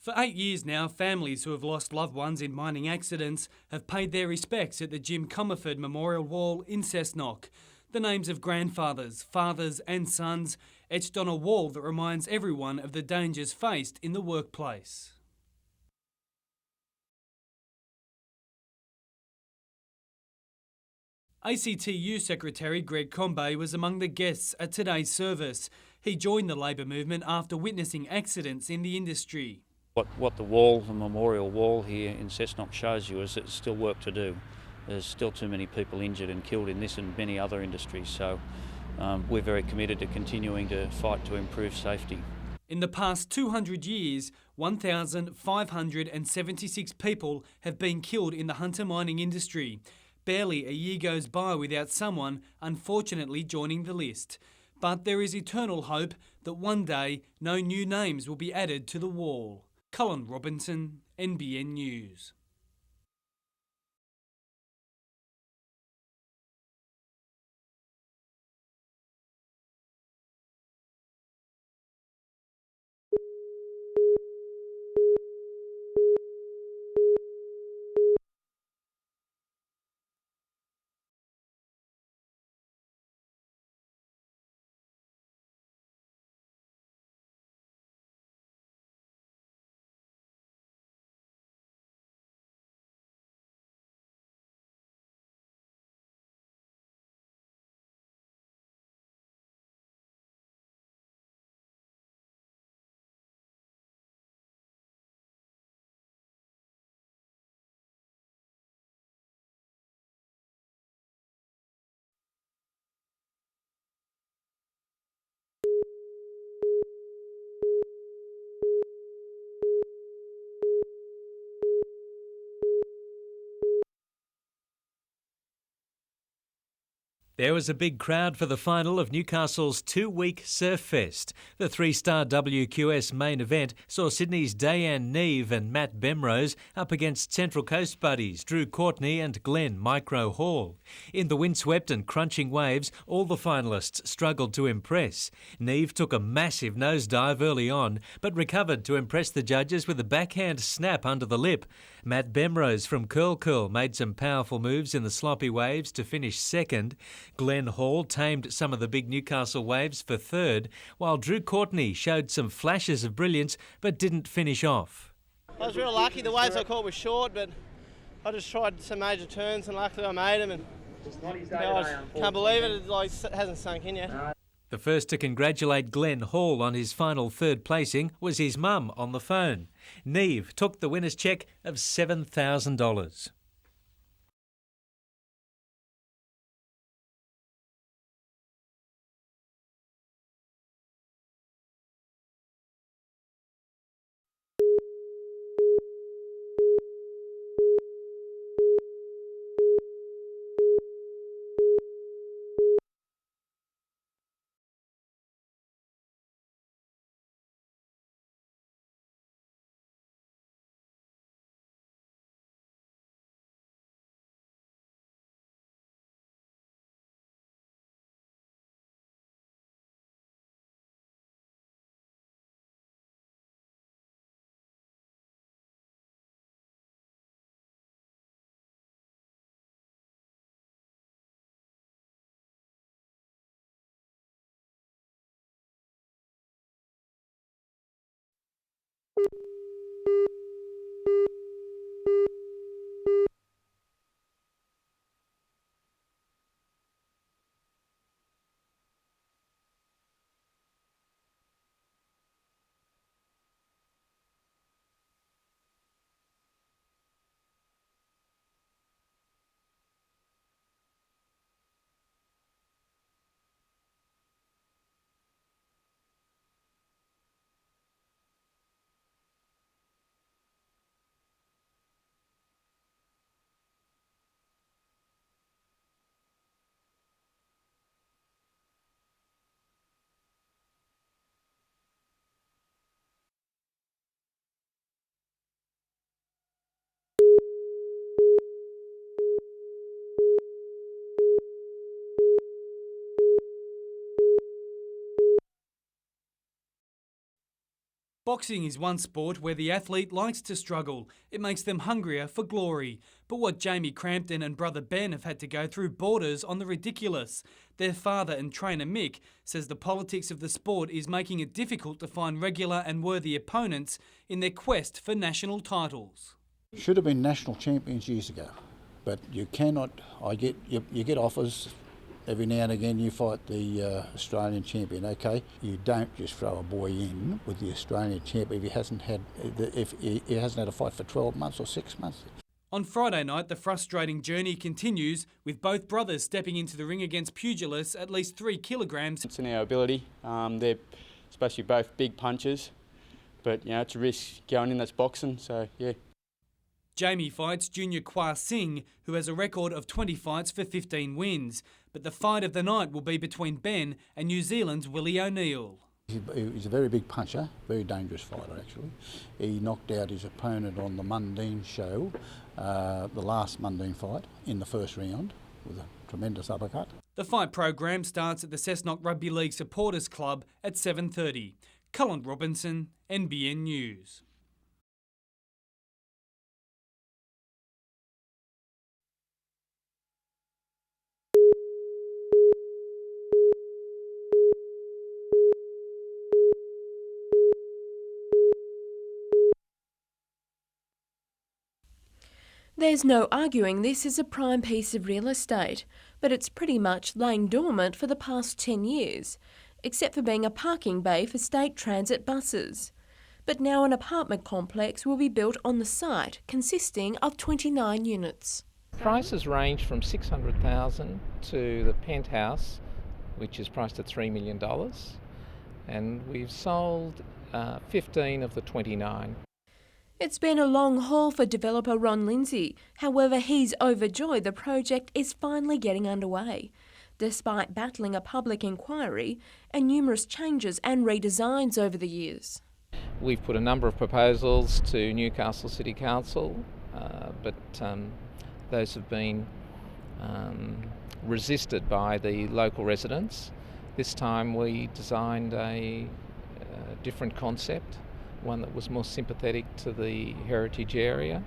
For 8 years now, families who have lost loved ones in mining accidents have paid their respects at the Jim Comerford Memorial Wall in Cessnock. The names of grandfathers, fathers and sons etched on a wall that reminds everyone of the dangers faced in the workplace. ACTU Secretary Greg Combay was among the guests at today's service. He joined the Labor movement after witnessing accidents in the industry. What the wall, the memorial wall here in Cessnock shows you is that there's still work to do. There's still too many people injured and killed in this and many other industries, so we're very committed to continuing to fight to improve safety. In the past 200 years, 1,576 people have been killed in the Hunter mining industry. Barely a year goes by without someone unfortunately joining the list. But there is eternal hope that one day no new names will be added to the wall. Cullen Robinson, NBN News. There was a big crowd for the final of Newcastle's two-week Surf Fest. The three-star WQS main event saw Sydney's Dayan Neve and Matt Bemrose up against Central Coast buddies Drew Courtney and Glenn Micro Hall. In the windswept and crunching waves, all the finalists struggled to impress. Neve took a massive nosedive early on, but recovered to impress the judges with a backhand snap under the lip. Matt Bemrose from Curl made some powerful moves in the sloppy waves to finish second. Glenn Hall tamed some of the big Newcastle waves for third, while Drew Courtney showed some flashes of brilliance but didn't finish off. I was real lucky. The waves I caught were short, but I just tried some major turns and luckily I made them. And I can't believe it, it hasn't sunk in yet. The first to congratulate Glenn Hall on his final third placing was his mum on the phone. Neve took the winner's cheque of $7,000. Boxing is one sport where the athlete likes to struggle. It makes them hungrier for glory. But what Jamie Crampton and brother Ben have had to go through borders on the ridiculous. Their father and trainer Mick says the politics of the sport is making it difficult to find regular and worthy opponents in their quest for national titles. Should have been national champions years ago, but you cannot. You get offers. Every now and again you fight the Australian champion, okay? You don't just throw a boy in with the Australian champion if he hasn't had a fight for 12 months or 6 months. On Friday night, the frustrating journey continues, with both brothers stepping into the ring against pugilists at least 3 kilograms. It's in our ability. They're supposed to be both big punchers, but it's a risk going in, that's boxing, so yeah. Jamie fights junior Kwa Singh, who has a record of 20 fights for 15 wins. But the fight of the night will be between Ben and New Zealand's Willie O'Neill. He's a very big puncher, very dangerous fighter actually. He knocked out his opponent on the Mundine show, the last Mundine fight, in the first round with a tremendous uppercut. The fight program starts at the Cessnock Rugby League Supporters Club at 7:30. Cullen Robinson, NBN News. There's no arguing this is a prime piece of real estate, but it's pretty much laying dormant for the past 10 years, except for being a parking bay for state transit buses. But now an apartment complex will be built on the site, consisting of 29 units. Prices range from $600,000 to the penthouse, which is priced at $3 million, and we've sold 15 of the 29. It's been a long haul for developer Ron Lindsay. However, he's overjoyed the project is finally getting underway, despite battling a public inquiry and numerous changes and redesigns over the years. We've put a number of proposals to Newcastle City Council, but those have been resisted by the local residents. This time we designed a different concept, one that was more sympathetic to the heritage area.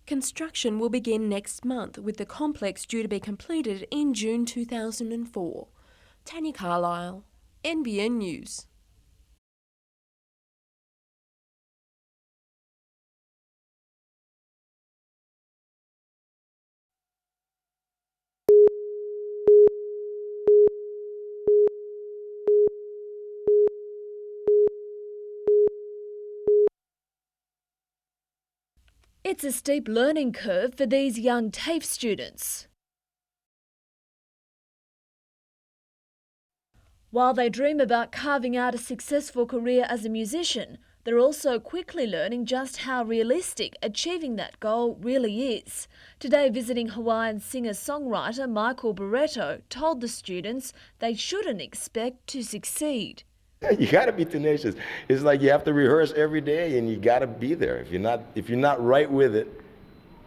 Construction will begin next month, with the complex due to be completed in June 2004. Tanya Carlisle, NBN News. It's a steep learning curve for these young TAFE students. While they dream about carving out a successful career as a musician, they're also quickly learning just how realistic achieving that goal really is. Today, visiting Hawaiian singer-songwriter Michael Barretto told the students they shouldn't expect to succeed. You got to be tenacious. It's like you have to rehearse every day, and you got to be there. If you're not right with it,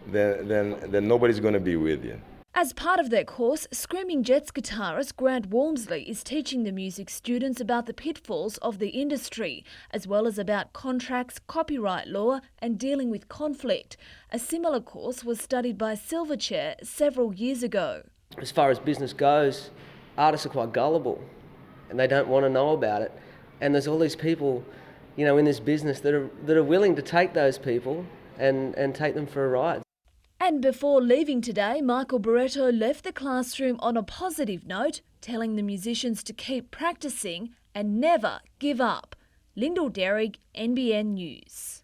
then nobody's going to be with you. As part of their course, Screaming Jets guitarist Grant Walmsley is teaching the music students about the pitfalls of the industry, as well as about contracts, copyright law, and dealing with conflict. A similar course was studied by Silverchair several years ago. As far as business goes, artists are quite gullible, and they don't want to know about it. And there's all these people, in this business that are willing to take those people and take them for a ride. And before leaving today, Michael Barretto left the classroom on a positive note, telling the musicians to keep practicing and never give up. Lyndall Derrick, NBN News.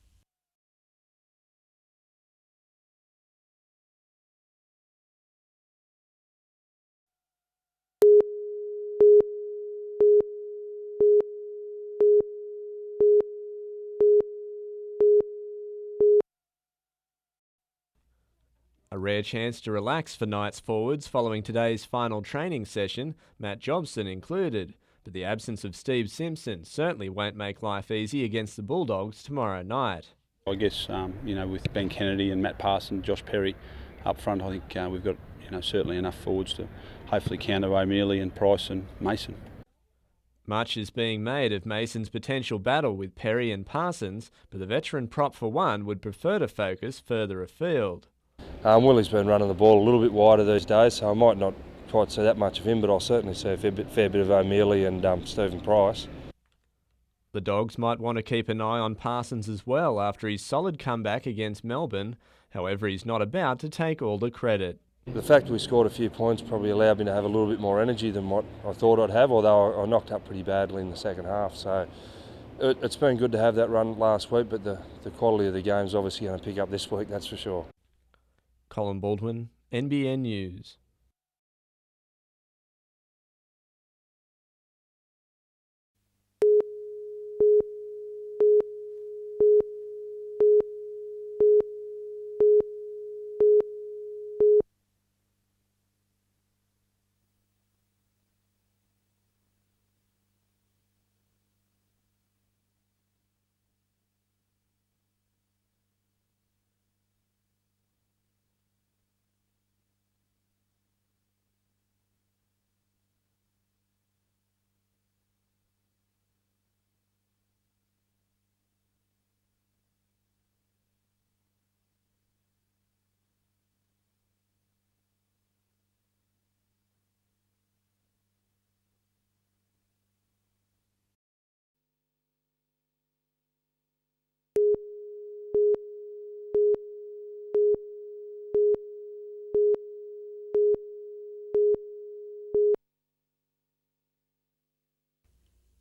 A rare chance to relax for Knights forwards following today's final training session, Matt Jobson included. But the absence of Steve Simpson certainly won't make life easy against the Bulldogs tomorrow night. I guess, with Ben Kennedy and Matt Parson, Josh Perry up front, I think we've got, certainly enough forwards to hopefully counter O'Mealy and Price and Mason. Much is being made of Mason's potential battle with Perry and Parsons, but the veteran prop for one would prefer to focus further afield. Willie's been running the ball a little bit wider these days, so I might not quite see that much of him, but I'll certainly see a fair bit of O'Mealy and Stephen Price. The Dogs might want to keep an eye on Parsons as well after his solid comeback against Melbourne. However, he's not about to take all the credit. The fact we scored a few points probably allowed me to have a little bit more energy than what I thought I'd have, although I knocked up pretty badly in the second half. So it's been good to have that run last week, but the quality of the game is obviously going to pick up this week, that's for sure. Colin Baldwin, NBN News.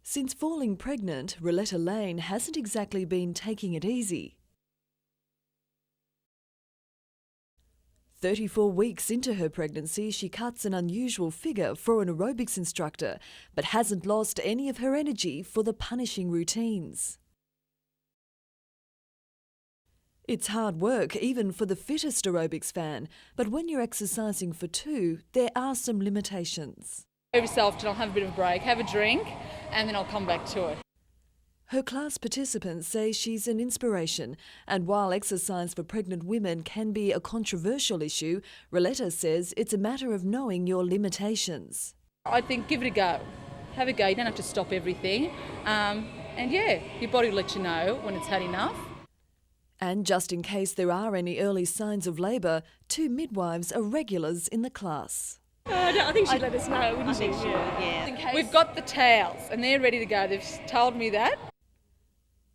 Since falling pregnant, Roletta Lane hasn't exactly been taking it easy. 34 weeks into her pregnancy, she cuts an unusual figure for an aerobics instructor, but hasn't lost any of her energy for the punishing routines. It's hard work, even for the fittest aerobics fan, but when you're exercising for two, there are some limitations. Every so often I'll have a bit of a break, have a drink, and then I'll come back to it. Her class participants say she's an inspiration, and while exercise for pregnant women can be a controversial issue, Roletta says it's a matter of knowing your limitations. I think give it a go. Have a go, you don't have to stop everything. And yeah, your body will let you know when it's had enough. And just in case there are any early signs of labour, 2 midwives are regulars in the class. I think she'd let us know, wouldn't she? Yeah. We've got the towels and they're ready to go. They've told me that.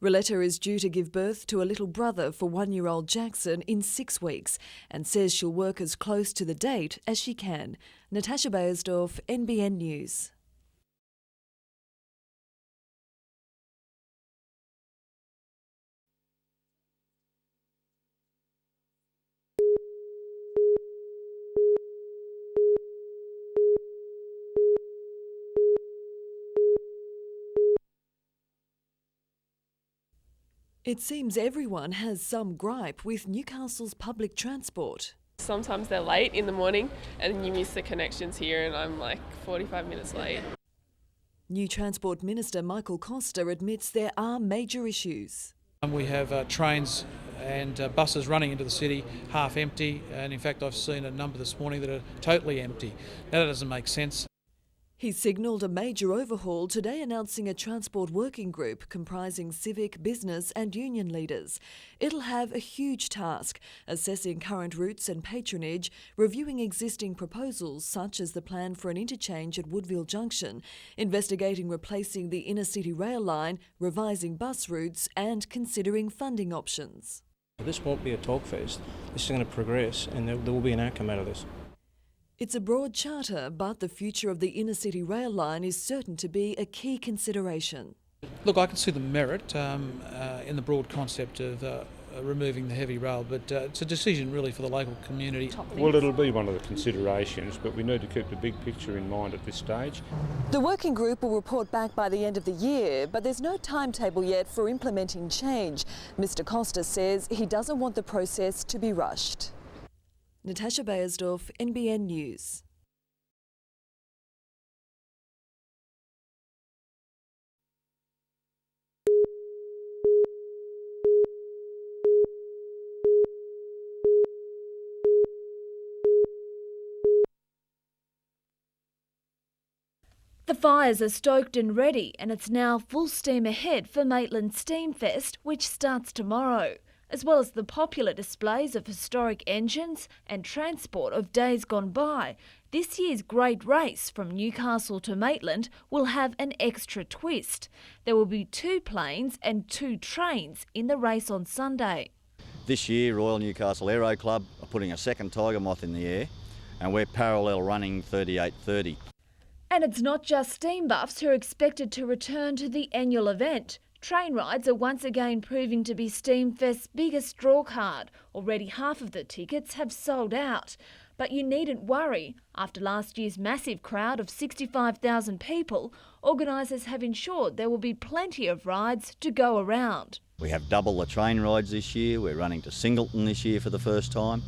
Roletta is due to give birth to a little brother for 1-year-old Jackson in 6 weeks and says she'll work as close to the date as she can. Natasha Bayersdorf, NBN News. It seems everyone has some gripe with Newcastle's public transport. Sometimes they're late in the morning and you miss the connections here and I'm like 45 minutes late. New Transport Minister Michael Costa admits there are major issues. We have trains and buses running into the city half empty, and in fact I've seen a number this morning that are totally empty. Now that doesn't make sense. He signalled a major overhaul today, announcing a transport working group comprising civic, business and union leaders. It'll have a huge task, assessing current routes and patronage, reviewing existing proposals such as the plan for an interchange at Woodville Junction, investigating replacing the inner city rail line, revising bus routes and considering funding options. This won't be a talk fest. This is going to progress and there will be an outcome out of this. It's a broad charter, but the future of the inner city rail line is certain to be a key consideration. Look, I can see the merit in the broad concept of removing the heavy rail, but it's a decision really for the local community. Well, it'll be one of the considerations, but we need to keep the big picture in mind at this stage. The working group will report back by the end of the year, but there's no timetable yet for implementing change. Mr Costa says he doesn't want the process to be rushed. Natasha Bayersdorf, NBN News. The The fires are stoked and ready, and it's now full steam ahead for Maitland Steamfest, which starts tomorrow, as well as the popular displays of historic engines and transport of days gone by. This year's great race from Newcastle to Maitland will have an extra twist. There will be 2 planes and 2 trains in the race on Sunday. This year, Royal Newcastle Aero Club are putting a second Tiger Moth in the air, and we're parallel running 3830. And it's not just steam buffs who are expected to return to the annual event. Train rides are once again proving to be Steamfest's biggest draw card. Already half of the tickets have sold out. But you needn't worry. After last year's massive crowd of 65,000 people, organisers have ensured there will be plenty of rides to go around. We have double the train rides this year. We're running to Singleton this year for the first time.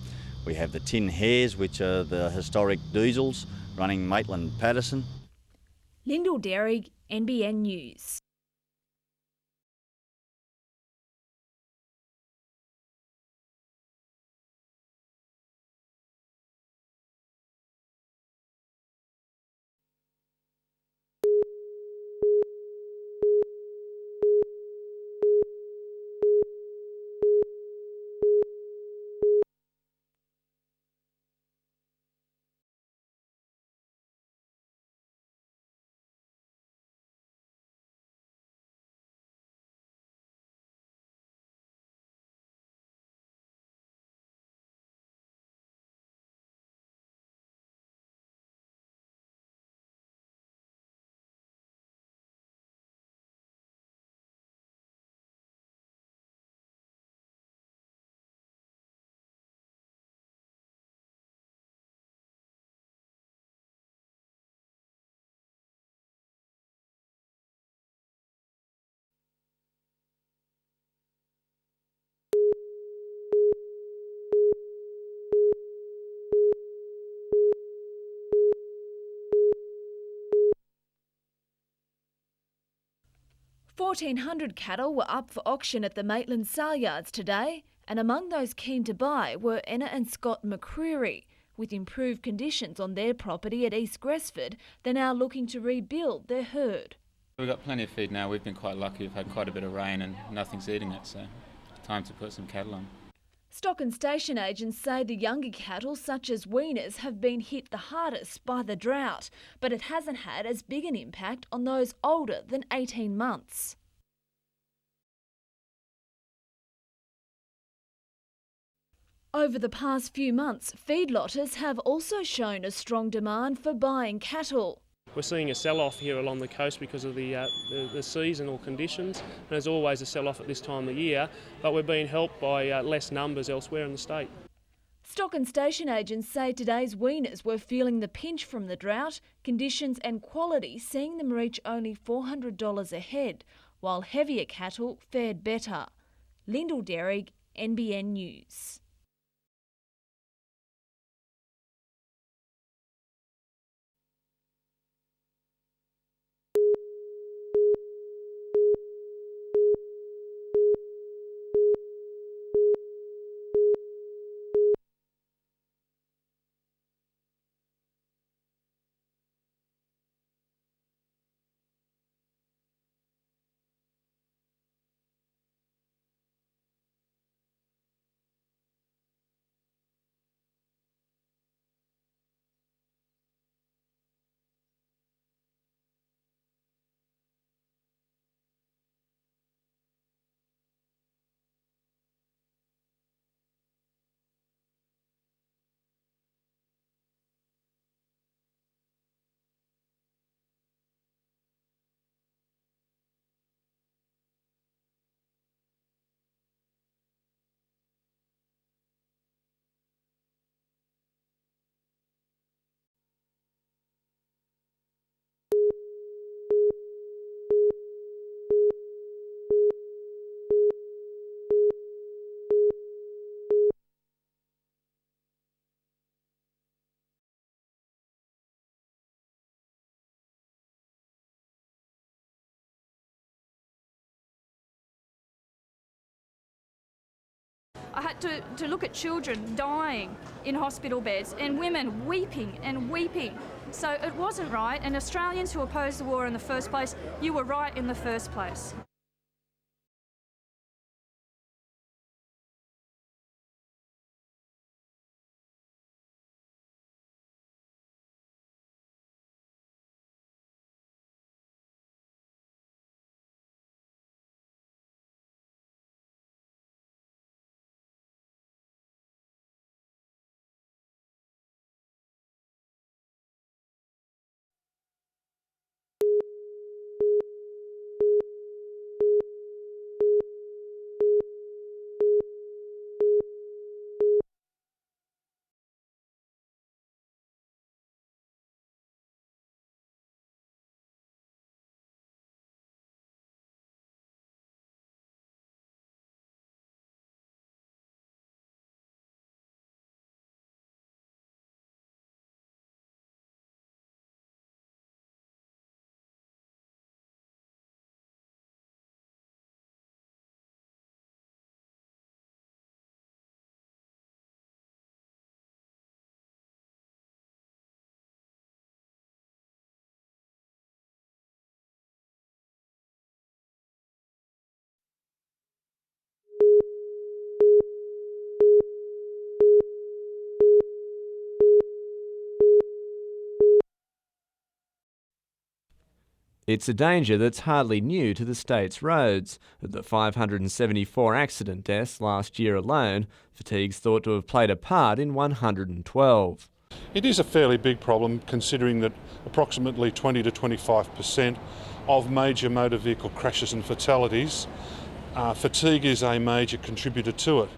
We have the Tin Hares, which are the historic diesels, running Maitland Patterson. Lyndall Derrig, NBN News. $1,400 cattle were up for auction at the Maitland sale yards today, and among those keen to buy were Anna and Scott McCreary. With improved conditions on their property at East Gresford, they're now looking to rebuild their herd. We've got plenty of feed now. We've been quite lucky. We've had quite a bit of rain and nothing's eating it, so time to put some cattle on. Stock and station agents say the younger cattle, such as weaners, have been hit the hardest by the drought, but it hasn't had as big an impact on those older than 18 months. Over the past few months, feedlotters have also shown a strong demand for buying cattle. We're seeing a sell-off here along the coast because of the seasonal conditions. There's always a sell-off at this time of the year, but we're being helped by less numbers elsewhere in the state. Stock and station agents say today's weaners were feeling the pinch from the drought, conditions and quality seeing them reach only $400 a head, while heavier cattle fared better. Lyndall Derrig, NBN News. had to look at children dying in hospital beds and women weeping and weeping. So it wasn't right, and Australians who opposed the war in the first place, you were right in the first place. It's a danger that's hardly new to the state's roads. Of the 574 accident deaths last year alone, fatigue's thought to have played a part in 112. It is a fairly big problem, considering that approximately 20 to 25% of major motor vehicle crashes and fatalities, fatigue is a major contributor to it.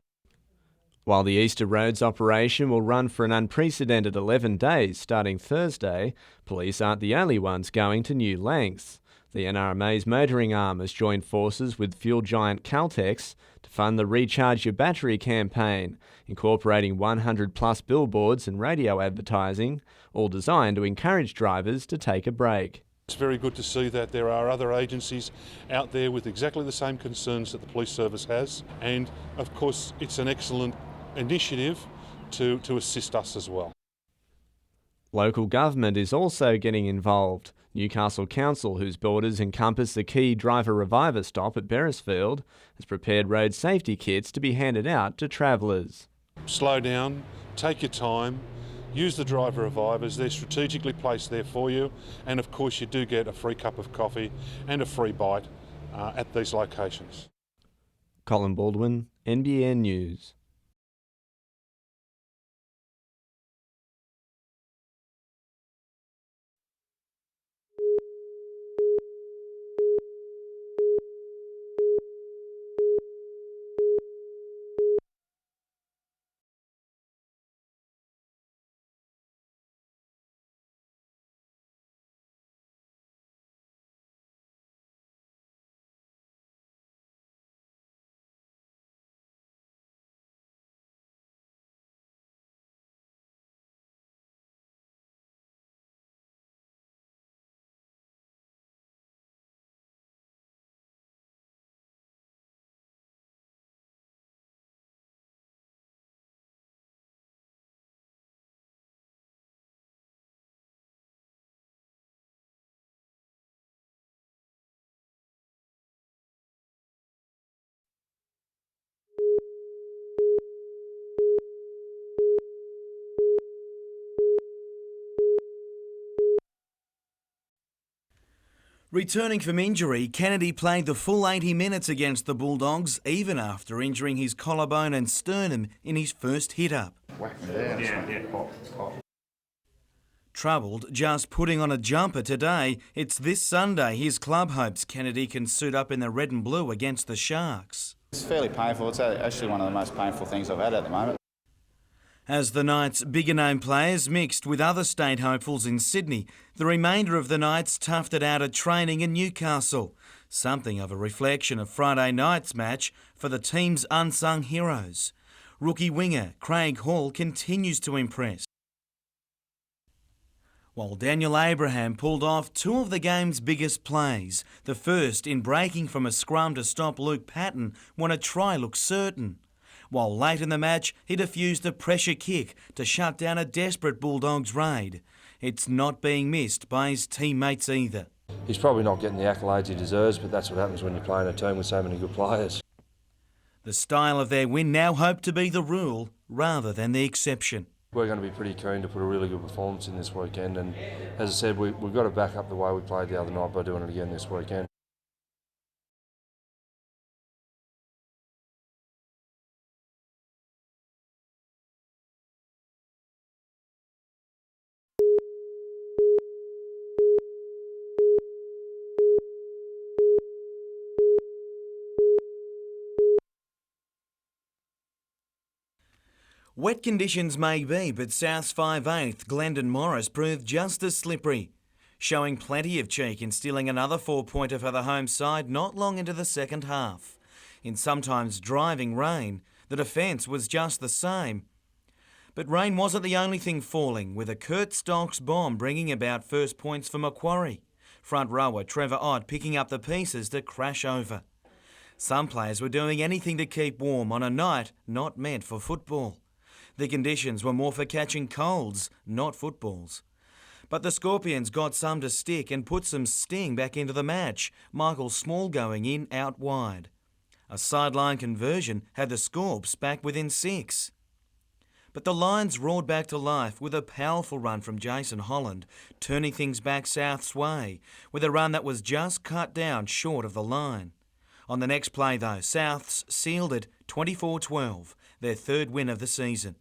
While the Easter Roads operation will run for an unprecedented 11 days starting Thursday, police aren't the only ones going to new lengths. The NRMA's motoring arm has joined forces with fuel giant Caltex to fund the Recharge Your Battery campaign, incorporating 100 plus billboards and radio advertising, all designed to encourage drivers to take a break. It's very good to see that there are other agencies out there with exactly the same concerns that the police service has, and of course it's an excellent initiative to assist us as well. Local government is also getting involved. Newcastle Council, whose borders encompass the key driver reviver stop at Beresfield, has prepared road safety kits to be handed out to travellers. Slow down, take your time, use the driver revivers, they're strategically placed there for you, and of course you do get a free cup of coffee and a free bite at these locations. Colin Baldwin, NBN News. Returning from injury, Kennedy played the full 80 minutes against the Bulldogs, even after injuring his collarbone and sternum in his first hit-up. Troubled just putting on a jumper today, it's this Sunday his club hopes Kennedy can suit up in the red and blue against the Sharks. It's fairly painful. It's actually one of the most painful things I've had at the moment. As the Knights' bigger-name players mixed with other state hopefuls in Sydney, the remainder of the Knights toughed it out at training in Newcastle. Something of a reflection of Friday night's match for the team's unsung heroes. Rookie winger Craig Hall continues to impress, while Daniel Abraham pulled off two of the game's biggest plays, the first in breaking from a scrum to stop Luke Patton when a try looked certain. while late in the match he defused a pressure kick to shut down a desperate Bulldogs raid. It's not being missed by his teammates either. He's probably not getting the accolades he deserves, but that's what happens when you're playing a team with so many good players. The style of their win now hoped to be the rule rather than the exception. We're going to be pretty keen to put a really good performance in this weekend, and as I said, we've got to back up the way we played the other night by doing it again this weekend. Wet conditions may be, but South's 5/8 Glendon Morris proved just as slippery, showing plenty of cheek in stealing another 4-pointer for the home side not long into the second half. In sometimes driving rain, the defence was just the same. But rain wasn't the only thing falling, with a Kurt Stocks bomb bringing about first points for Macquarie. Front rower Trevor Ott picking up the pieces to crash over. Some players were doing anything to keep warm on a night not meant for football. The conditions were more for catching colds, not footballs. But the Scorpions got some to stick and put some sting back into the match, Michael Small going in out wide. A sideline conversion had the Scorps back within 6. But the Lions roared back to life with a powerful run from Jason Holland, turning things back South's way, with a run that was just cut down short of the line. On the next play though, Souths sealed it 24-12, their third win of the season.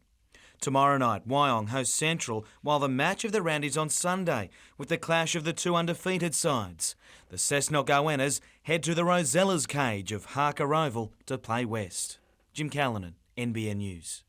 Tomorrow night, Wyong hosts Central, while the match of the round is on Sunday, with the clash of the two undefeated sides. The Cessnock Goannas head to the Rosellas cage of Harker Oval to play West. Jim Callanan, NBN News.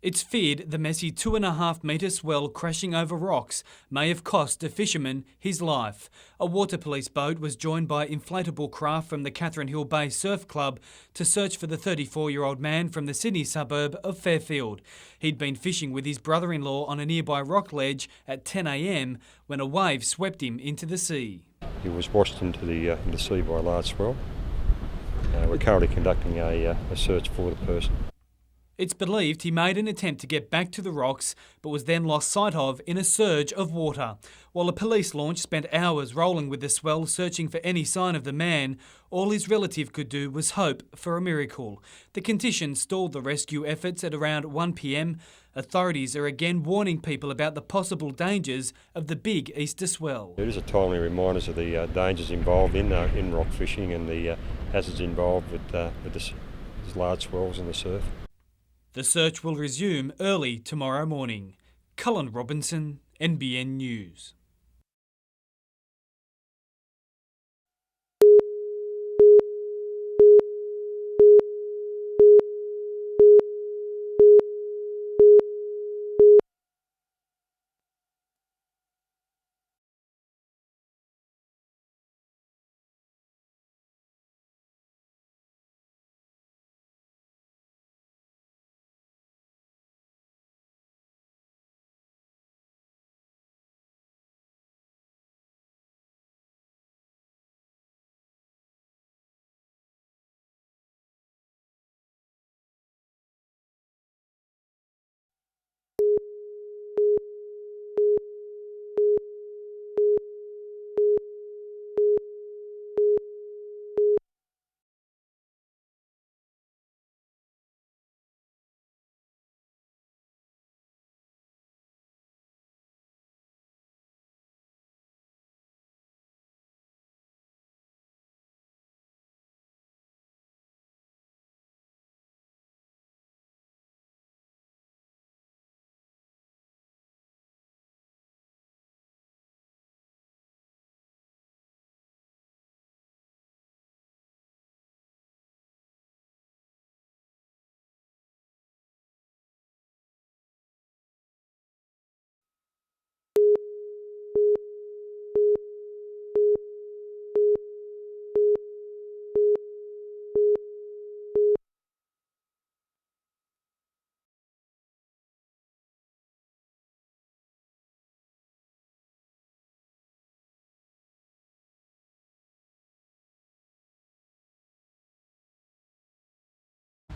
It's feared the messy 2.5-metre swell crashing over rocks may have cost a fisherman his life. A water police boat was joined by inflatable craft from the Catherine Hill Bay Surf Club to search for the 34-year-old man from the Sydney suburb of Fairfield. He'd been fishing with his brother-in-law on a nearby rock ledge at 10 a.m. when a wave swept him into the sea. He was washed into the sea by a large swell. We're currently conducting a search for the person. It's believed he made an attempt to get back to the rocks but was then lost sight of in a surge of water. While a police launch spent hours rolling with the swell searching for any sign of the man, all his relative could do was hope for a miracle. The conditions stalled the rescue efforts at around 1 p.m. Authorities are again warning people about the possible dangers of the big Easter swell. It is a timely reminder of the dangers involved in rock fishing and the hazards involved with the large swells and the surf. The search will resume early tomorrow morning. Cullen Robinson, NBN News.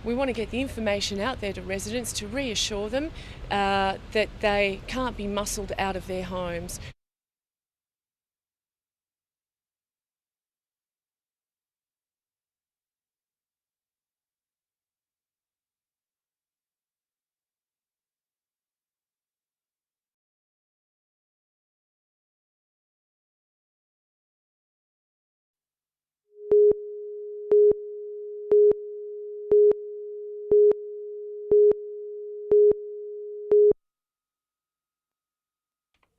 We want to get the information out there to residents to reassure them that they can't be muscled out of their homes.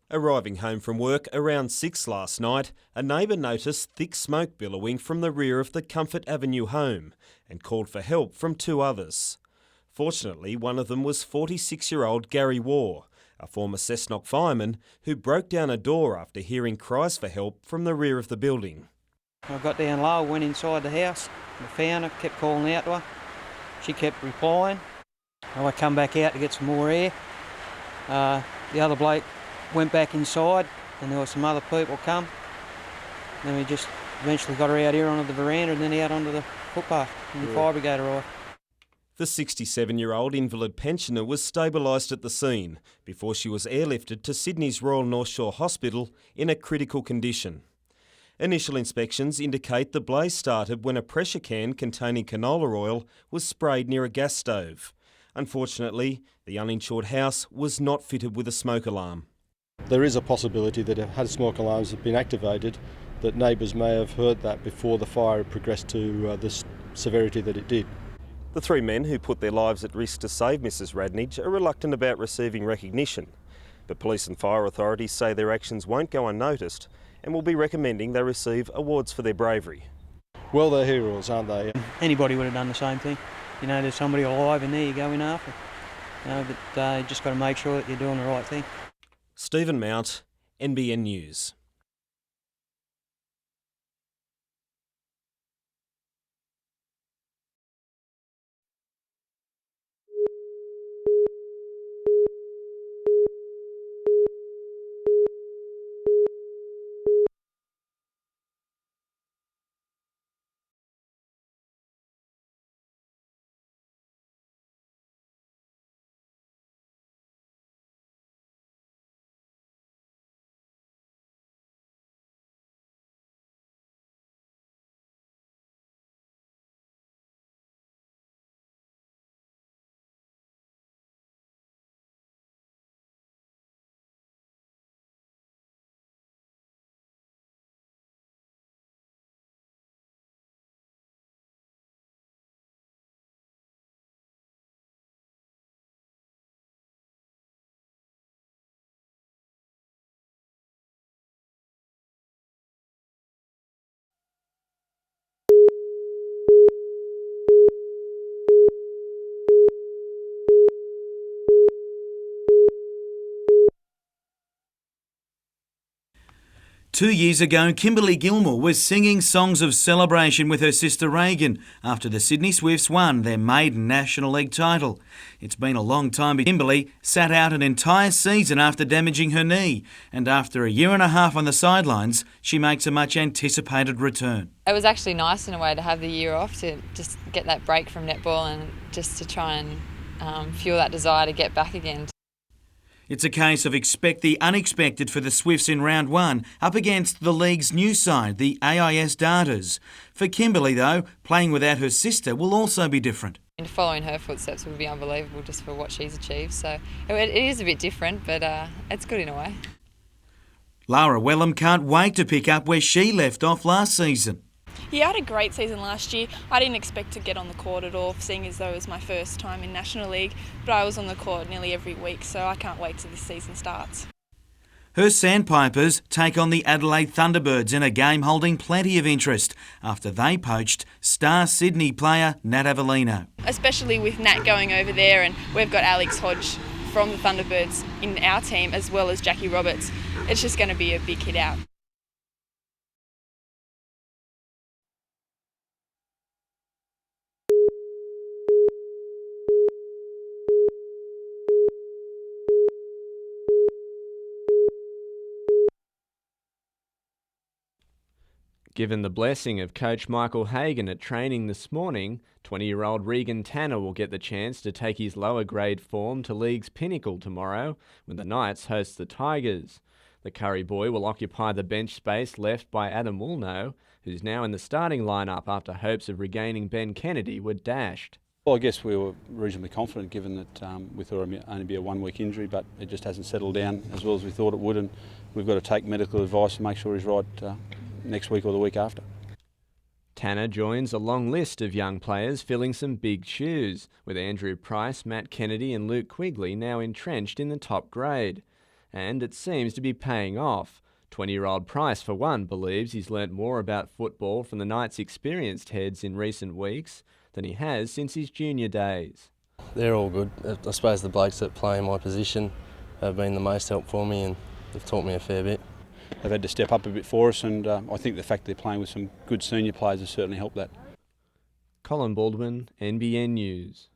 Arriving home from work around 6 last night, a neighbour noticed thick smoke billowing from the rear of the Comfort Avenue home and called for help from 2 others. Fortunately, one of them was 46-year-old Gary Waugh, a former Cessnock fireman who broke down a door after hearing cries for help from the rear of the building. I got down low, went inside the house, I found her, kept calling out to her. She kept replying. I come back out to get some more air. The other bloke went back inside and there were some other people come. Then we just eventually got her out here onto the veranda and then out onto the footpath and the fire brigade arrived. The 67-year-old invalid pensioner was stabilised at the scene before she was airlifted to Sydney's Royal North Shore Hospital in a critical condition. Initial inspections indicate the blaze started when a pressure can containing canola oil was sprayed near a gas stove. Unfortunately, the uninsured house was not fitted with a smoke alarm. There is a possibility that had smoke alarms have been activated, that neighbours may have heard that before the fire progressed to the severity that it did. The 3 men who put their lives at risk to save Mrs Radnage are reluctant about receiving recognition, but police and fire authorities say their actions won't go unnoticed and will be recommending they receive awards for their bravery. Well, they're heroes, aren't they? Anybody would have done the same thing. You know, there's somebody alive in there you're going after. You know, but you just got to make sure that you're doing the right thing. Stephen Mount, NBN News. Two years ago, Kimberly Gilmore was singing songs of celebration with her sister Reagan after the Sydney Swifts won their maiden National League title. It's been a long time. Kimberly sat out an entire season after damaging her knee, and after a year and a half on the sidelines, she makes a much anticipated return. It was actually nice in a way to have the year off, to just get that break from netball and just to try and fuel that desire to get back again. It's a case of expect the unexpected for the Swifts in round 1 up against the league's new side, the AIS Darters. For Kimberly, though, playing without her sister will also be different. And following her footsteps would be unbelievable just for what she's achieved. So it is a bit different, but it's good in a way. Lara Wellham can't wait to pick up where she left off last season. Yeah, I had a great season last year. I didn't expect to get on the court at all, seeing as though it was my first time in National League, but I was on the court nearly every week, so I can't wait till this season starts. Her Sandpipers take on the Adelaide Thunderbirds in a game holding plenty of interest after they poached star Sydney player Nat Avellino. Especially with Nat going over there, and we've got Alex Hodge from the Thunderbirds in our team, as well as Jackie Roberts. It's just going to be a big hit out. Given the blessing of coach Michael Hagan at training this morning, 20-year-old Regan Tanner will get the chance to take his lower grade form to league's pinnacle tomorrow when the Knights host the Tigers. The Curry boy will occupy the bench space left by Adam Woolnough, who's now in the starting lineup after hopes of regaining Ben Kennedy were dashed. Well, I guess we were reasonably confident given that we thought it would only be a one-week injury, but it just hasn't settled down as well as we thought it would, and we've got to take medical advice and make sure he's right next week or the week after. Tanner joins a long list of young players filling some big shoes, with Andrew Price, Matt Kennedy and Luke Quigley now entrenched in the top grade. And it seems to be paying off. 20-year-old Price, for one, believes he's learnt more about football from the Knights' experienced heads in recent weeks than he has since his junior days. They're all good. I suppose the blokes that play in my position have been the most help for me and they've taught me a fair bit. They've had to step up a bit for us, and I think the fact they're playing with some good senior players has certainly helped that. Colin Baldwin, NBN News.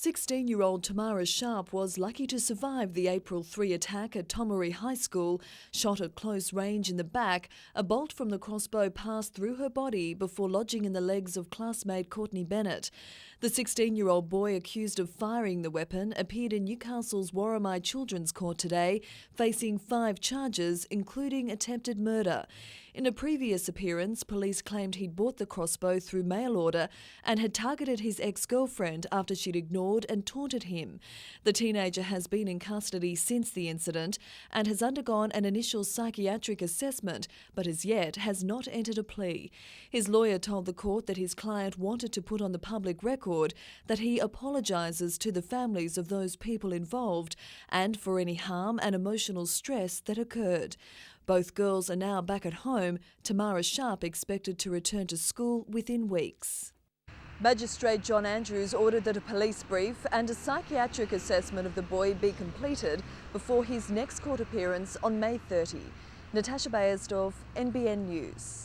Sixteen-year-old Tamara Sharp was lucky to survive the April 3 attack at Tomaree High School. Shot at close range in the back, a bolt from the crossbow passed through her body before lodging in the legs of classmate Courtney Bennett. The 16-year-old boy accused of firing the weapon appeared in Newcastle's Warramai Children's Court today, facing 5 charges, including attempted murder. In a previous appearance, police claimed he'd bought the crossbow through mail order and had targeted his ex-girlfriend after she'd ignored and taunted him. The teenager has been in custody since the incident and has undergone an initial psychiatric assessment, but as yet has not entered a plea. His lawyer told the court that his client wanted to put on the public record that he apologises to the families of those people involved and for any harm and emotional stress that occurred. Both girls are now back at home. Tamara Sharp expected to return to school within weeks. Magistrate John Andrews ordered that a police brief and a psychiatric assessment of the boy be completed before his next court appearance on May 30. Natasha Bayersdorf, NBN News.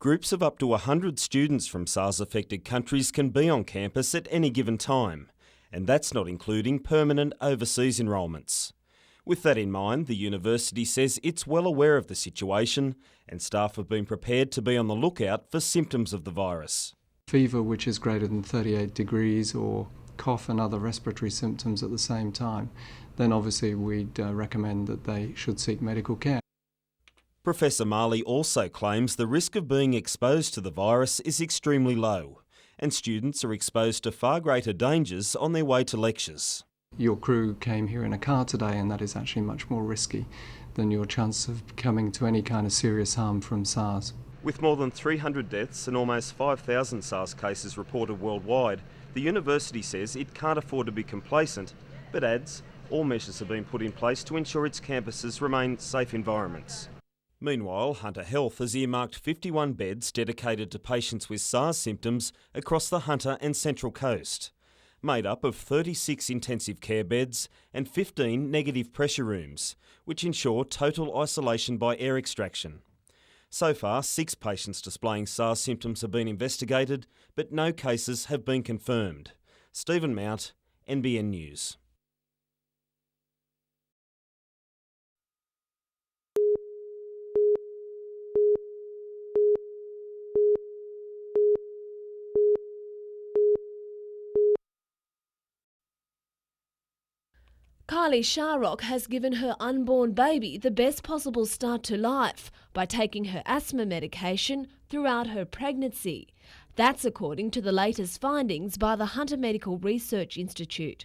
Groups of up to 100 students from SARS-affected countries can be on campus at any given time, and that's not including permanent overseas enrolments. With that in mind, the university says it's well aware of the situation and staff have been prepared to be on the lookout for symptoms of the virus. Fever which is greater than 38 degrees or cough and other respiratory symptoms at the same time, then obviously we'd recommend that they should seek medical care. Professor Marley also claims the risk of being exposed to the virus is extremely low, and students are exposed to far greater dangers on their way to lectures. Your crew came here in a car today, and that is actually much more risky than your chance of coming to any kind of serious harm from SARS. With more than 300 deaths and almost 5,000 SARS cases reported worldwide, the university says it can't afford to be complacent, but adds all measures have been put in place to ensure its campuses remain safe environments. Meanwhile, Hunter Health has earmarked 51 beds dedicated to patients with SARS symptoms across the Hunter and Central Coast, made up of 36 intensive care beds and 15 negative pressure rooms, which ensure total isolation by air extraction. So far, 6 patients displaying SARS symptoms have been investigated, but no cases have been confirmed. Stephen Mount, NBN News. Kylie Sharrock has given her unborn baby the best possible start to life by taking her asthma medication throughout her pregnancy. That's according to the latest findings by the Hunter Medical Research Institute.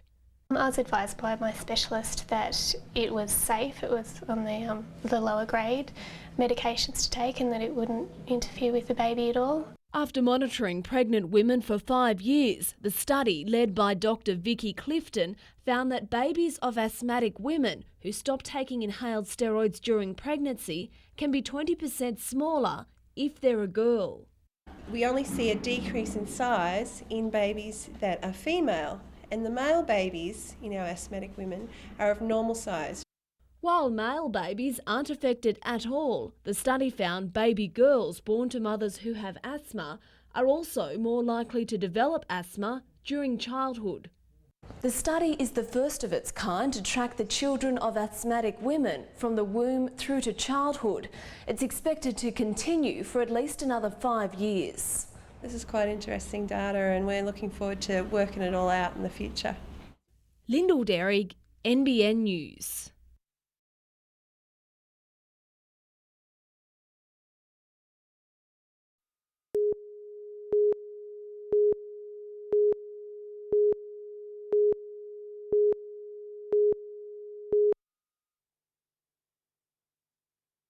I was advised by my specialist that it was safe, it was on the lower grade medications to take and that it wouldn't interfere with the baby at all. After monitoring pregnant women for 5 years, the study, led by Dr. Vicky Clifton, found that babies of asthmatic women who stop taking inhaled steroids during pregnancy can be 20% smaller if they're a girl. We only see a decrease in size in babies that are female, and the male babies in our asthmatic women are of normal size. While male babies aren't affected at all, the study found baby girls born to mothers who have asthma are also more likely to develop asthma during childhood. The study is the first of its kind to track the children of asthmatic women from the womb through to childhood. It's expected to continue for at least another 5 years. This is quite interesting data and we're looking forward to working it all out in the future. Lyndall Derrig, NBN News.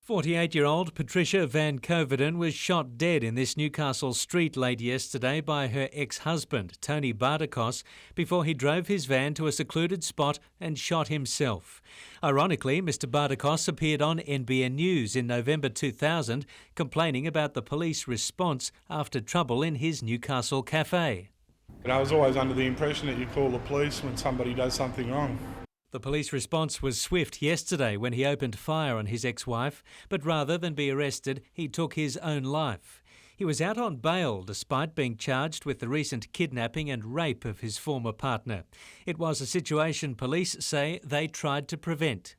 "48-year-old Patricia Van Coverdon was shot dead in this Newcastle street late yesterday by her ex-husband, Tony Bardakos, before he drove his van to a secluded spot and shot himself. Ironically, Mr Bardakos appeared on NBN News in November 2000, complaining about the police response after trouble in his Newcastle cafe. I was always under the impression that you call the police when somebody does something wrong. The police response was swift yesterday when he opened fire on his ex-wife, but rather than be arrested, he took his own life. He was out on bail despite being charged with the recent kidnapping and rape of his former partner. It was a situation police say they tried to prevent.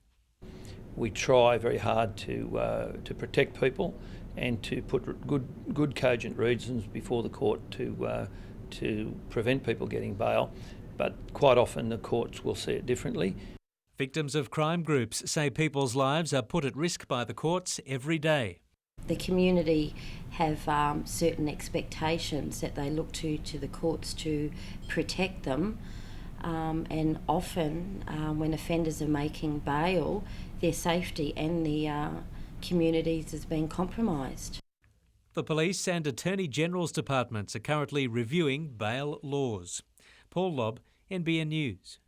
We try very hard to protect people and to put good cogent reasons before the court to prevent people getting bail. But quite often the courts will see it differently. Victims of crime groups say people's lives are put at risk by the courts every day. The community have certain expectations that they look to the courts to protect them, and often when offenders are making bail, their safety and the communities has been compromised. The police and Attorney General's departments are currently reviewing bail laws. Paul Lobb, NBN News.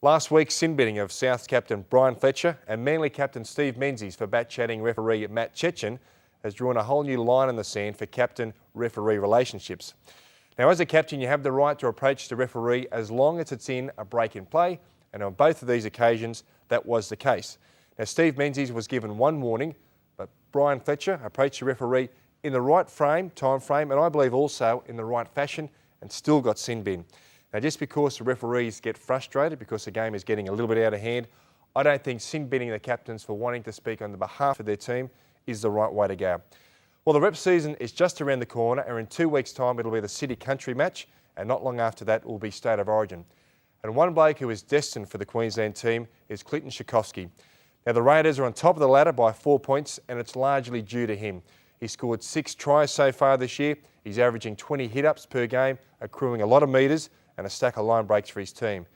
Last week's sin binning of South captain Brian Fletcher and Manly captain Steve Menzies for bat-chatting referee Matt Chechen has drawn a whole new line in the sand for captain-referee relationships. Now, as a captain, you have the right to approach the referee as long as it's in a break in play, and on both of these occasions, that was the case. Now, Steve Menzies was given one warning, but Brian Fletcher approached the referee in the right time frame, and I believe also in the right fashion, and still got sin bin. Now, just because the referees get frustrated because the game is getting a little bit out of hand, I don't think sin binning the captains for wanting to speak on the behalf of their team is the right way to go. Well, the rep season is just around the corner, and in 2 weeks' time it'll be the City-Country match, and not long after that will be State of Origin. And one bloke who is destined for the Queensland team is Clinton Tchaikovsky. Now, the Raiders are on top of the ladder by 4 points, and it's largely due to him. He scored 6 tries so far this year. He's averaging 20 hit-ups per game, accruing a lot of metres and a stack of line breaks for his team.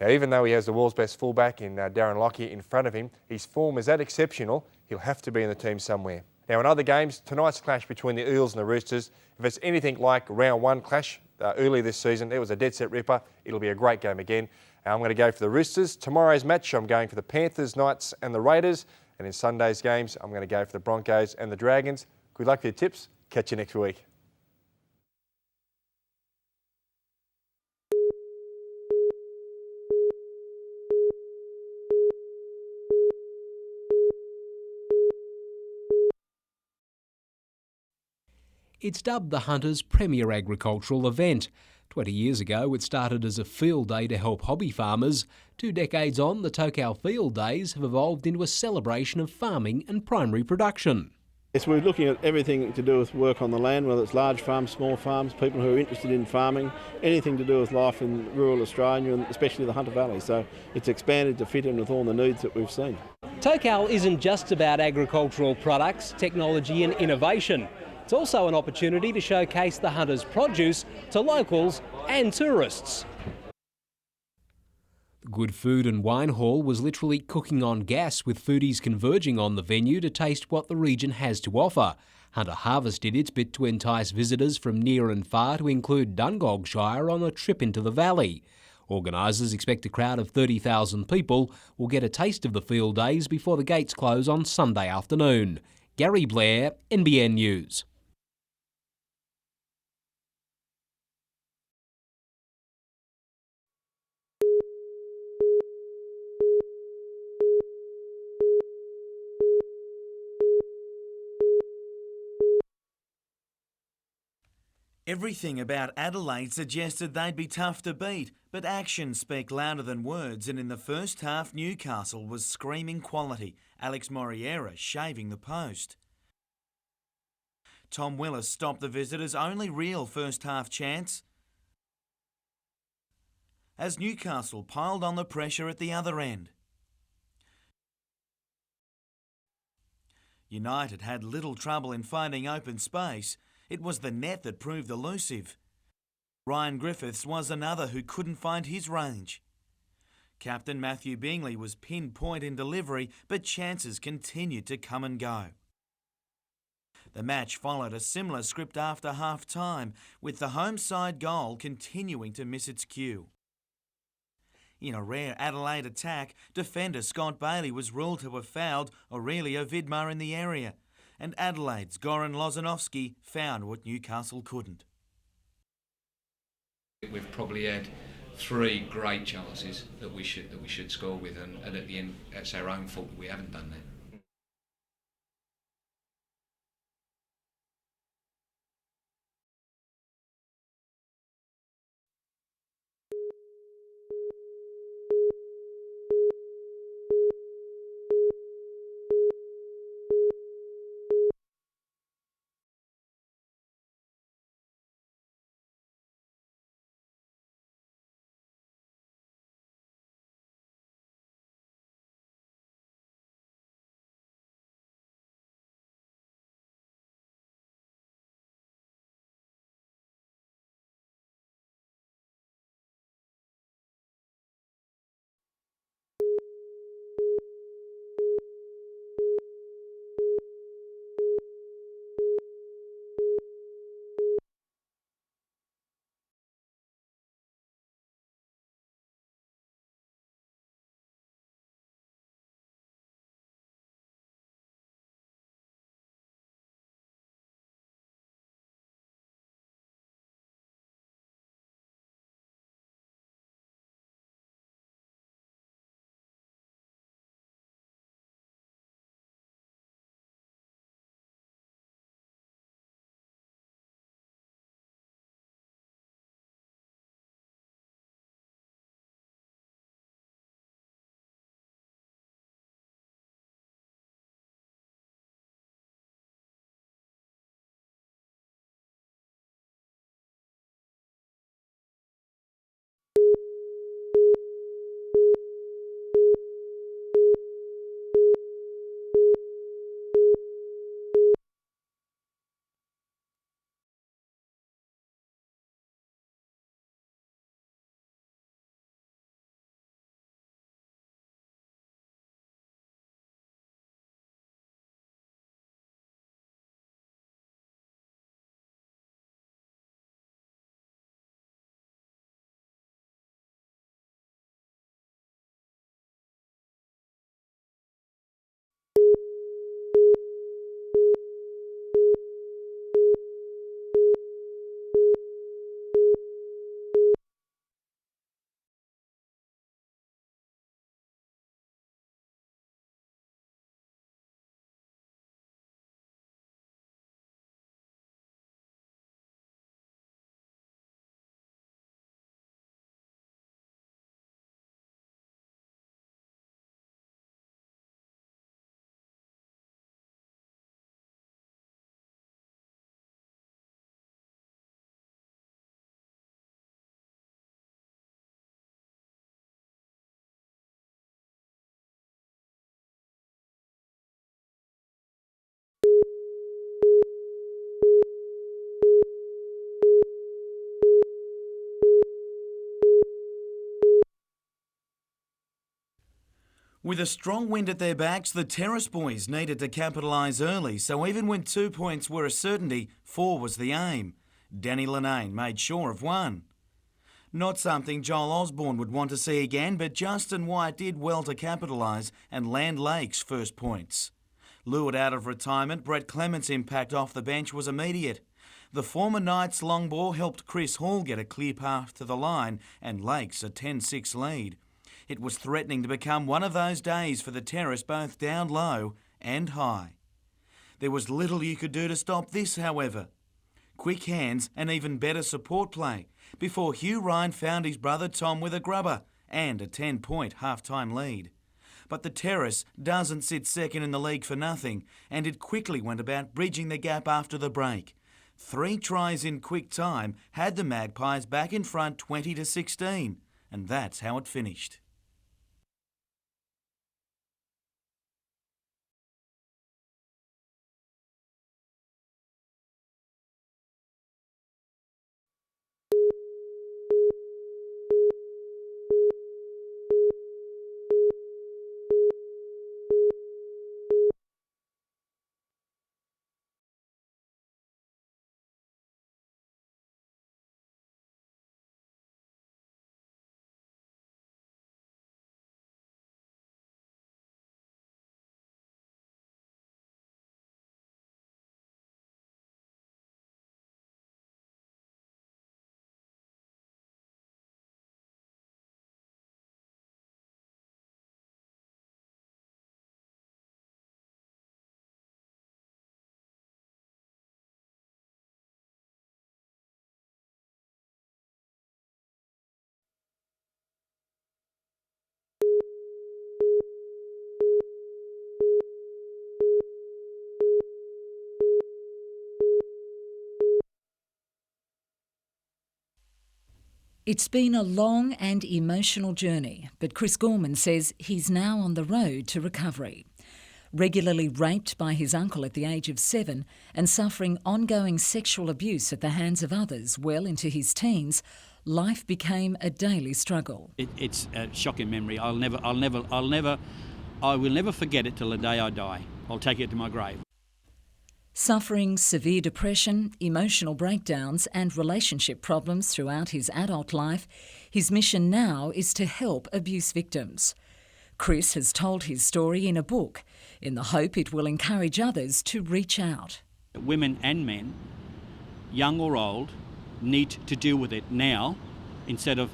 Now, even though he has the world's best fullback in Darren Lockyer in front of him, his form is that exceptional, he'll have to be in the team somewhere. Now, in other games, tonight's clash between the Eels and the Roosters, if it's anything like round 1 clash earlier this season, it was a dead set ripper. It'll be a great game again. I'm going to go for the Roosters. Tomorrow's match, I'm going for the Panthers, Knights and the Raiders. And in Sunday's games, I'm going to go for the Broncos and the Dragons. Good luck with your tips. Catch you next week. It's dubbed the Hunter's premier agricultural event. 20 years ago, it started as a field day to help hobby farmers. 2 decades on, the Tokau Field Days have evolved into a celebration of farming and primary production. Yes, we're looking at everything to do with work on the land, whether it's large farms, small farms, people who are interested in farming, anything to do with life in rural Australia and especially the Hunter Valley. So it's expanded to fit in with all the needs that we've seen. Tokau isn't just about agricultural products, technology and innovation. It's also an opportunity to showcase the Hunter's produce to locals and tourists. The Good Food and Wine Hall was literally cooking on gas, with foodies converging on the venue to taste what the region has to offer. Hunter Harvest did its bit to entice visitors from near and far to include Dungog Shire on a trip into the valley. Organisers expect a crowd of 30,000 people will get a taste of the field days before the gates close on Sunday afternoon. Gary Blair, NBN News. Everything about Adelaide suggested they'd be tough to beat, but actions speak louder than words, and in the first half Newcastle was screaming quality. Alex Moriera shaving the post. Tom Willis stopped the visitors' only real first half chance as Newcastle piled on the pressure at the other end. United had little trouble in finding open space. It was the net that proved elusive. Ryan Griffiths was another who couldn't find his range. Captain Matthew Bingley was pinpoint in delivery, but chances continued to come and go. The match followed a similar script after half-time, with the home side goal continuing to miss its cue. In a rare Adelaide attack, defender Scott Bailey was ruled to have fouled Aurelio Vidmar in the area, and Adelaide's Goran Lozanovski found what Newcastle couldn't. We've probably had 3 great chances that we should score with, and at the end, it's our own fault that we haven't done that. With a strong wind at their backs, the Terrace boys needed to capitalise early, so even when 2 points were a certainty, 4 was the aim. Danny Linnane made sure of 1. Not something Joel Osborne would want to see again, but Justin White did well to capitalise and land Lake's first points. Lured out of retirement, Brett Clement's impact off the bench was immediate. The former Knights long ball helped Chris Hall get a clear path to the line and Lakes a 10-6 lead. It was threatening to become one of those days for the Terrace, both down low and high. There was little you could do to stop this, however. Quick hands and even better support play before Hugh Ryan found his brother Tom with a grubber and a 10-point half-time lead. But the Terrace doesn't sit second in the league for nothing, and it quickly went about bridging the gap after the break. 3 tries in quick time had the Magpies back in front 20-16, and that's how it finished. It's been a long and emotional journey, but Chris Gorman says he's now on the road to recovery. Regularly raped by his uncle at the age of 7 and suffering ongoing sexual abuse at the hands of others well into his teens, life became a daily struggle. It's a shocking memory. I will never forget it till the day I die. I'll take it to my grave. Suffering severe depression, emotional breakdowns and relationship problems throughout his adult life, his mission now is to help abuse victims. Chris has told his story in a book, in the hope it will encourage others to reach out. Women and men, young or old, need to deal with it now instead of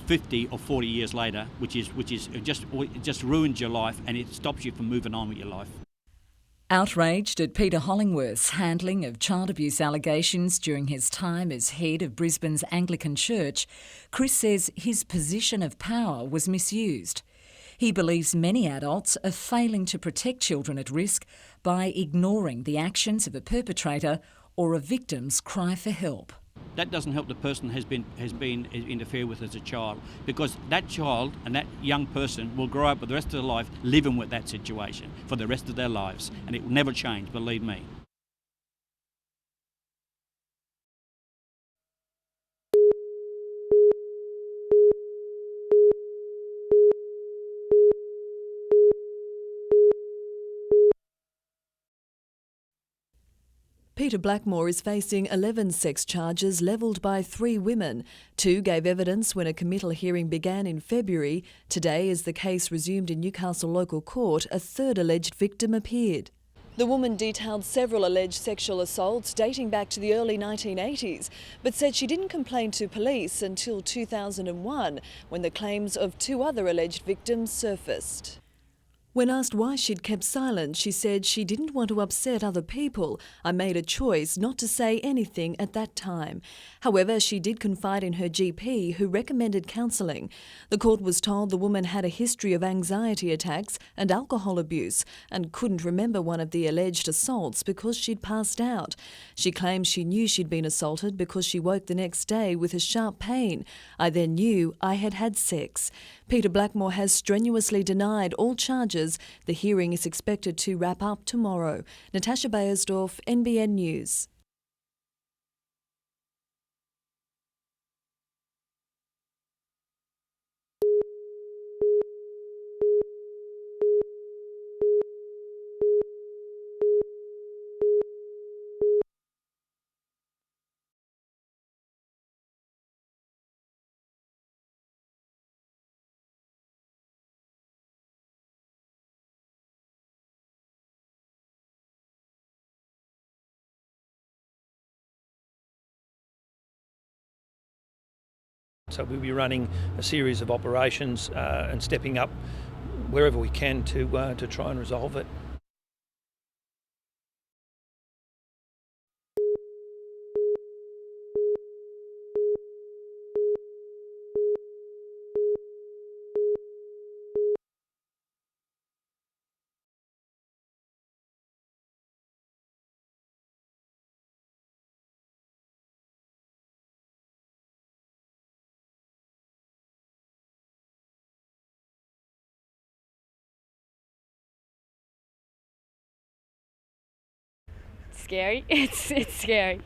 50 or 40 years later, which just ruins your life and it stops you from moving on with your life. Outraged at Peter Hollingworth's handling of child abuse allegations during his time as head of Brisbane's Anglican Church, Chris says his position of power was misused. He believes many adults are failing to protect children at risk by ignoring the actions of a perpetrator or a victim's cry for help. That doesn't help the person has been interfered with as a child, because that child and that young person will grow up with the rest of their life living with that situation for the rest of their lives, and it will never change, believe me. Peter Blackmore is facing 11 sex charges levelled by 3 women. 2 gave evidence when a committal hearing began in February. Today, as the case resumed in Newcastle local court, a 3rd alleged victim appeared. The woman detailed several alleged sexual assaults dating back to the early 1980s, but said she didn't complain to police until 2001, when the claims of 2 other alleged victims surfaced. When asked why she'd kept silent, she said she didn't want to upset other people. I made a choice not to say anything at that time. However, she did confide in her GP, who recommended counselling. The court was told the woman had a history of anxiety attacks and alcohol abuse and couldn't remember one of the alleged assaults because she'd passed out. She claims she knew she'd been assaulted because she woke the next day with a sharp pain. I then knew I had had sex. Peter Blackmore has strenuously denied all charges. The hearing is expected to wrap up tomorrow. Natasha Bayersdorf, NBN News. So we'll be running a series of operations and stepping up wherever we can to try and resolve it. Scary. It's scary.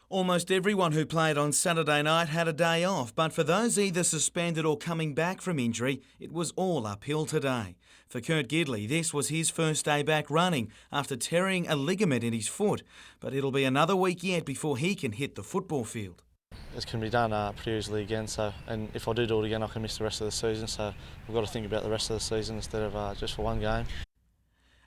Almost everyone who played on Saturday night had a day off, but for those either suspended or coming back from injury, it was all uphill today. For Kurt Gidley, this was his first day back running after tearing a ligament in his foot, but it'll be another week yet before he can hit the football field. This can be done pretty easily again, and if I do it again, I can miss the rest of the season, so we've got to think about the rest of the season instead of just for one game.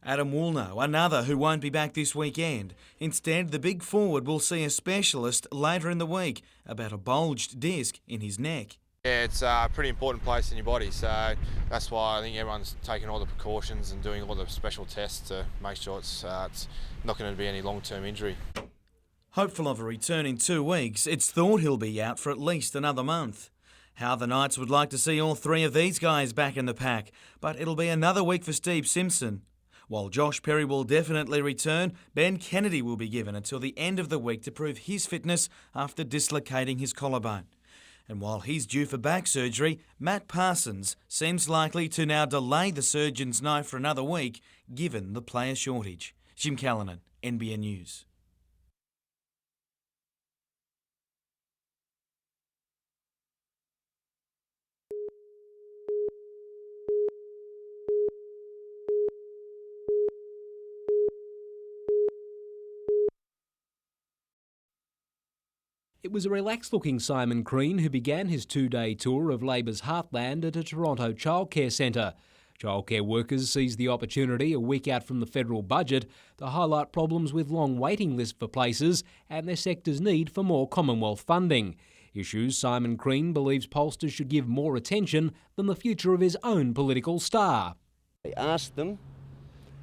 Adam Woolnough, another who won't be back this weekend. Instead, the big forward will see a specialist later in the week about a bulged disc in his neck. Yeah, it's a pretty important place in your body, so that's why I think everyone's taking all the precautions and doing all the special tests to make sure it's not going to be any long-term injury. Hopeful of a return in 2 weeks, it's thought he'll be out for at least another month. How the Knights would like to see all three of these guys back in the pack, but it'll be another week for Steve Simpson. While Josh Perry will definitely return, Ben Kennedy will be given until the end of the week to prove his fitness after dislocating his collarbone. And while he's due for back surgery, Matt Parsons seems likely to now delay the surgeon's note for another week, given the player shortage. Jim Callanan, NBN News. It was a relaxed-looking Simon Crean who began his 2-day tour of Labor's heartland at a Toronto childcare centre. Childcare workers seized the opportunity a week out from the federal budget to highlight problems with long waiting lists for places and their sector's need for more Commonwealth funding. Issues Simon Crean believes pollsters should give more attention than the future of his own political star. I asked them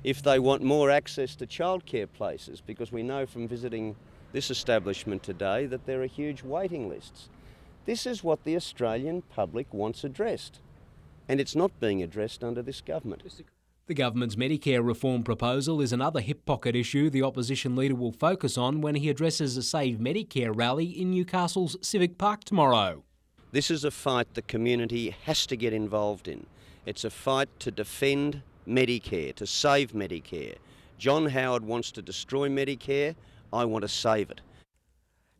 if they want more access to childcare places, because we know from visiting this establishment today that there are huge waiting lists. This is what the Australian public wants addressed, and it's not being addressed under this government. The government's Medicare reform proposal is another hip-pocket issue the opposition leader will focus on when he addresses a Save Medicare rally in Newcastle's Civic Park tomorrow. This is a fight the community has to get involved in. It's a fight to defend Medicare, to save Medicare. John Howard wants to destroy Medicare. I want to save it.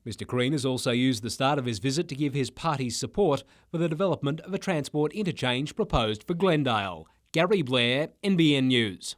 Mr Crean has also used the start of his visit to give his party's support for the development of a transport interchange proposed for Glendale. Gary Blair, NBN News.